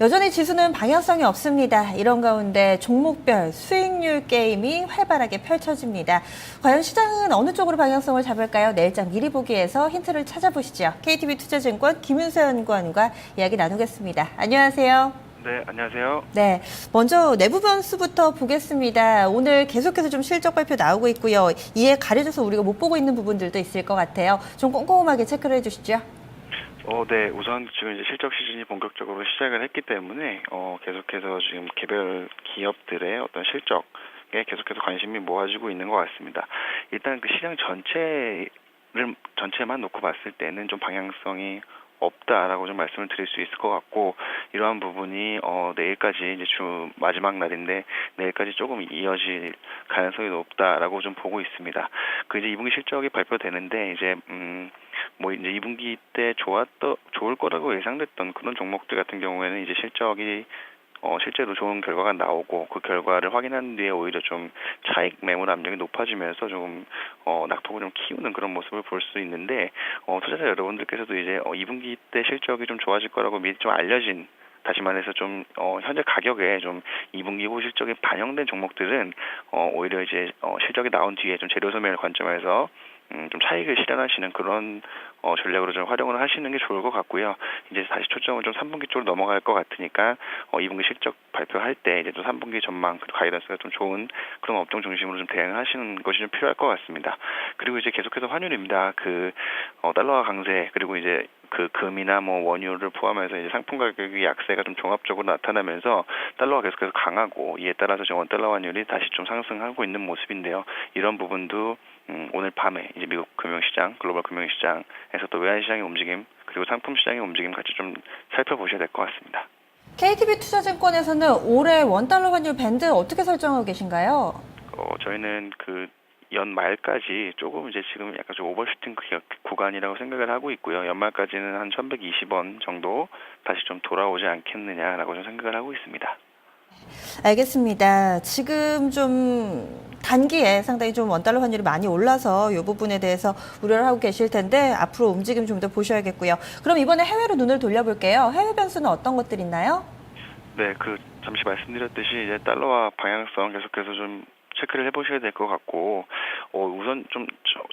여전히 지수는 방향성이 없습니다. 이런 가운데 종목별 수익률 게임이 활발하게 펼쳐집니다. 과연 시장은 어느 쪽으로 방향성을 잡을까요? 내일장 미리 보기에서 힌트를 찾아보시죠. KTB 투자증권 김윤서 연구원과 이야기 나누겠습니다. 안녕하세요. 네, 안녕하세요. 네, 먼저 내부 변수부터 보겠습니다. 오늘 계속해서 좀 실적 발표 나오고 있고요. 이에 가려져서 우리가 못 보고 있는 부분들도 있을 것 같아요. 좀 꼼꼼하게 체크를 해주시죠. 네, 우선 지금 이제 실적 시즌이 본격적으로 시작을 했기 때문에 계속해서 지금 개별 기업들의 어떤 실적에 계속해서 관심이 모아지고 있는 것 같습니다. 일단 그 시장 전체만 놓고 봤을 때는 좀 방향성이 없다라고 좀 말씀을 드릴 수 있을 것 같고, 이러한 부분이 내일까지 이제 주 마지막 날인데 내일까지 조금 이어질 가능성이 높다라고 좀 보고 있습니다. 그 이제 2분기 실적이 발표되는데 이제 뭐 이제 2분기 때 좋을 거라고 예상됐던 그런 종목들 같은 경우에는 이제 실적이 실제로 좋은 결과가 나오고, 그 결과를 확인한 뒤에 오히려 좀 차익 매물 압력이 높아지면서 좀 낙폭을 좀 키우는 그런 모습을 볼 수 있는데, 투자자 여러분들께서도 이제 2분기 때 실적이 좀 좋아질 거라고 미리 좀 알려진, 다시 말해서 좀 현재 가격에 좀 2분기 후 실적이 반영된 종목들은 오히려 이제 실적이 나온 뒤에 좀 재료 소멸 관점에서 좀 차익을 실현하시는 그런 전략으로 좀 활용을 하시는 게 좋을 것 같고요. 이제 다시 초점을 좀 3분기 쪽으로 넘어갈 것 같으니까 2분기 실적 발표할 때 이제 또 3분기 전망 그리고 가이던스가 좀 좋은 그런 업종 중심으로 좀 대응을 하시는 것이 좀 필요할 것 같습니다. 그리고 이제 계속해서 환율입니다. 그 달러화 강세, 그리고 이제 그 금이나 뭐 원유를 포함해서 이제 상품 가격의 약세가 좀 종합적으로 나타나면서 달러가 계속해서 강하고, 이에 따라서 지금 원달러 환율이 다시 좀 상승하고 있는 모습인데요. 이런 부분도 오늘 밤에 이제 미국 금융시장, 글로벌 금융시장에서 또 외환시장의 움직임, 그리고 상품 시장의 움직임 같이 좀 살펴보셔야 될 것 같습니다. KTB 투자증권에서는 올해 원달러 환율 밴드 어떻게 설정하고 계신가요? 저희는 그 연말까지 조금 이제 지금 약간 좀 오버슈팅 구간이라고 생각을 하고 있고요. 연말까지는 한 1120원 정도 다시 좀 돌아오지 않겠느냐라고 좀 생각을 하고 있습니다. 알겠습니다. 지금 좀 단기에 상당히 좀 원달러 환율이 많이 올라서 이 부분에 대해서 우려를 하고 계실 텐데 앞으로 움직임 좀 더 보셔야겠고요. 그럼 이번에 해외로 눈을 돌려볼게요. 해외 변수는 어떤 것들 있나요? 네, 그 잠시 말씀드렸듯이 이제 달러와 방향성 계속해서 좀 체크를 해보셔야 될 것 같고, 우선 좀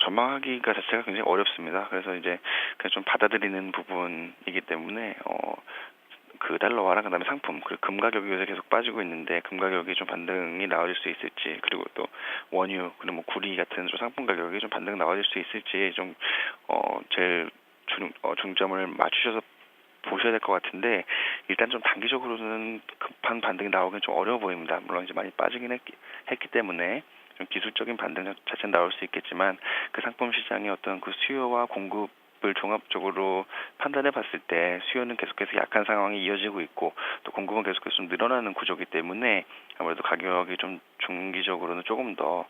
전망하기가 자체가 굉장히 어렵습니다. 그래서 이제 그냥 좀 받아들이는 부분이기 때문에 그 달러화랑 그다음에 상품, 그리고 금 가격이 요새 계속 빠지고 있는데 금 가격이 좀 반등이 나와줄 수 있을지, 그리고 또 원유, 그리고 뭐 구리 같은 좀 상품 가격이 좀 반등 나와줄 수 있을지 좀 제일 중점을 맞추셔서 보셔야 될 것 같은데, 일단 좀 단기적으로는 급한 반등이 나오긴 좀 어려워 보입니다. 물론 이제 많이 빠지긴 했기 때문에 좀 기술적인 반등 자체는 나올 수 있겠지만, 그 상품 시장의 어떤 그 수요와 공급을 종합적으로 판단해 봤을 때 수요는 계속해서 약한 상황이 이어지고 있고, 또 공급은 계속해서 좀 늘어나는 구조이기 때문에 아무래도 가격이 좀 중기적으로는 조금 더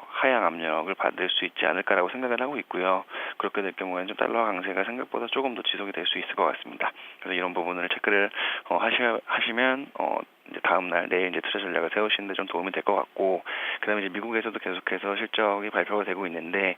하향 압력을 받을 수 있지 않을까라고 생각을 하고 있고요. 그렇게 될 경우에는 좀 달러 강세가 생각보다 조금 더 지속이 될 수 있을 것 같습니다. 그래서 이런 부분을 체크를 하시면 이제 다음 날 내일 이제 투자 전략을 세우시는데 좀 도움이 될 것 같고, 그다음에 이제 미국에서도 계속해서 실적이 발표가 되고 있는데,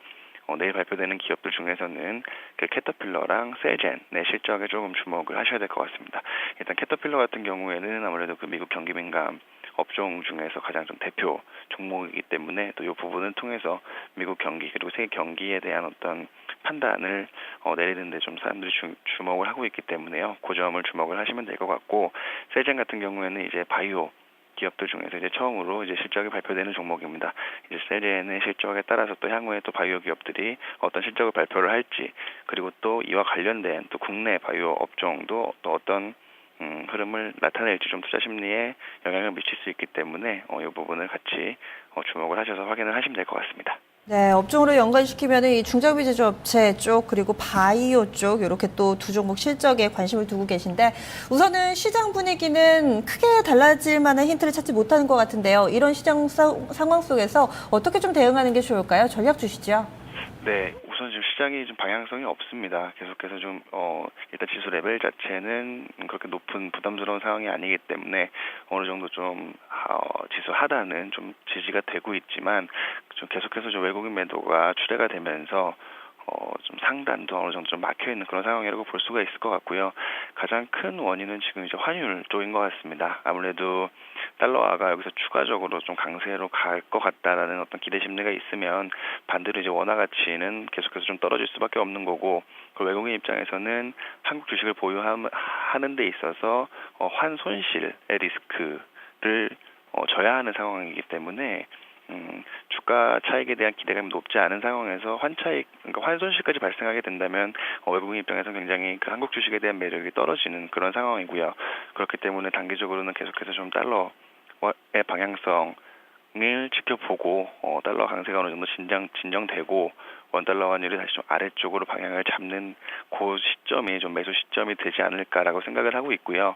내일 발표되는 기업들 중에서는 그 캐터필러랑 셀젠의 실적에 조금 주목을 하셔야 될 것 같습니다. 일단 캐터필러 같은 경우에는 아무래도 그 미국 경기 민감 업종 중에서 가장 좀 대표 종목이기 때문에, 또 이 부분을 통해서 미국 경기 그리고 세계 경기에 대한 어떤 판단을 내리는데 좀 사람들이 주목을 하고 있기 때문에요. 그 점을 주목을 하시면 될 것 같고, 셀젠 같은 경우에는 이제 바이오 기업들 중에서 이제 처음으로 이제 실적이 발표되는 종목입니다. 이제 셀젠의 실적에 따라서 또 향후에 또 바이오 기업들이 어떤 실적을 발표를 할지, 그리고 또 이와 관련된 또 국내 바이오 업종도 또 어떤 흐름을 나타낼지 좀 투자 심리에 영향을 미칠 수 있기 때문에 이 부분을 같이 주목을 하셔서 확인을 하시면 될 것 같습니다. 네, 업종으로 연관시키면 이 중장비 제조업체 쪽 그리고 바이오 쪽 이렇게 또 두 종목 실적에 관심을 두고 계신데, 우선은 시장 분위기는 크게 달라질 만한 힌트를 찾지 못하는 것 같은데요. 이런 시장 상황 속에서 어떻게 좀 대응하는 게 좋을까요? 전략 주시죠. 네, 우선 지금 시장이 좀 방향성이 없습니다. 계속해서 좀 일단 지수 레벨 자체는 그렇게 높은 부담스러운 상황이 아니기 때문에 어느 정도 좀 지수 하단은 좀 지지가 되고 있지만, 좀 계속해서 좀 외국인 매도가 출회가 되면서 좀 상단도 어느 정도 좀 막혀 있는 그런 상황이라고 볼 수가 있을 것 같고요. 가장 큰 원인은 지금 이제 환율 쪽인 것 같습니다. 아무래도 달러화가 여기서 추가적으로 좀 강세로 갈 것 같다라는 어떤 기대 심리가 있으면 반대로 이제 원화 가치는 계속해서 좀 떨어질 수밖에 없는 거고, 그 외국인 입장에서는 한국 주식을 보유하는 데 있어서 환 손실의 리스크를 져야 하는 상황이기 때문에 주가 차익에 대한 기대감이 높지 않은 상황에서 그러니까 환손실까지 발생하게 된다면 외국인 입장에서 굉장히 그 한국 주식에 대한 매력이 떨어지는 그런 상황이고요. 그렇기 때문에 단기적으로는 계속해서 좀 달러의 방향성을 지켜보고 달러 강세가 어느 정도 진정되고 원달러 환율이 다시 좀 아래쪽으로 방향을 잡는 그 시점이 좀 매수 시점이 되지 않을까라고 생각을 하고 있고요.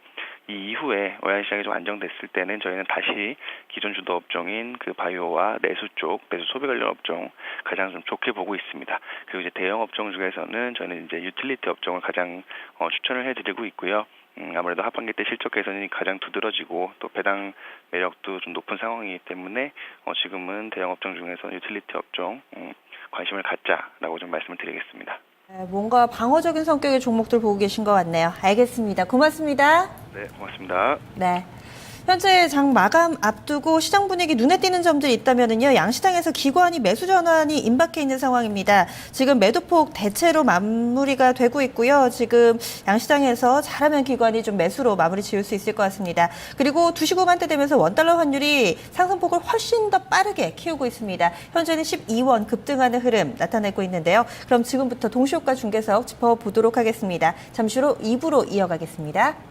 이 이후에 외환 시장이 좀 안정됐을 때는 저희는 다시 기존 주도 업종인 그 바이오와 내수 소비 관련 업종 가장 좀 좋게 보고 있습니다. 그리고 이제 대형 업종 중에서는 저는 이제 유틸리티 업종을 가장 추천을 해드리고 있고요. 아무래도 하반기 때 실적 개선이 가장 두드러지고 또 배당 매력도 좀 높은 상황이기 때문에 지금은 대형 업종 중에서 유틸리티 업종 관심을 갖자라고 좀 말씀을 드리겠습니다. 네, 뭔가 방어적인 성격의 종목들 보고 계신 것 같네요. 알겠습니다. 고맙습니다. 네, 고맙습니다. 네. 현재 장 마감 앞두고 시장 분위기 눈에 띄는 점들이 있다면요. 양시장에서 기관이 매수 전환이 임박해 있는 상황입니다. 지금 매도폭 대체로 마무리가 되고 있고요. 지금 양시장에서 잘하면 기관이 좀 매수로 마무리 지을 수 있을 것 같습니다. 그리고 2시 후반대 되면서 원달러 환율이 상승폭을 훨씬 더 빠르게 키우고 있습니다. 현재는 12원 급등하는 흐름 나타내고 있는데요. 그럼 지금부터 동시효과 중개석 짚어보도록 하겠습니다. 잠시 후 2부로 이어가겠습니다.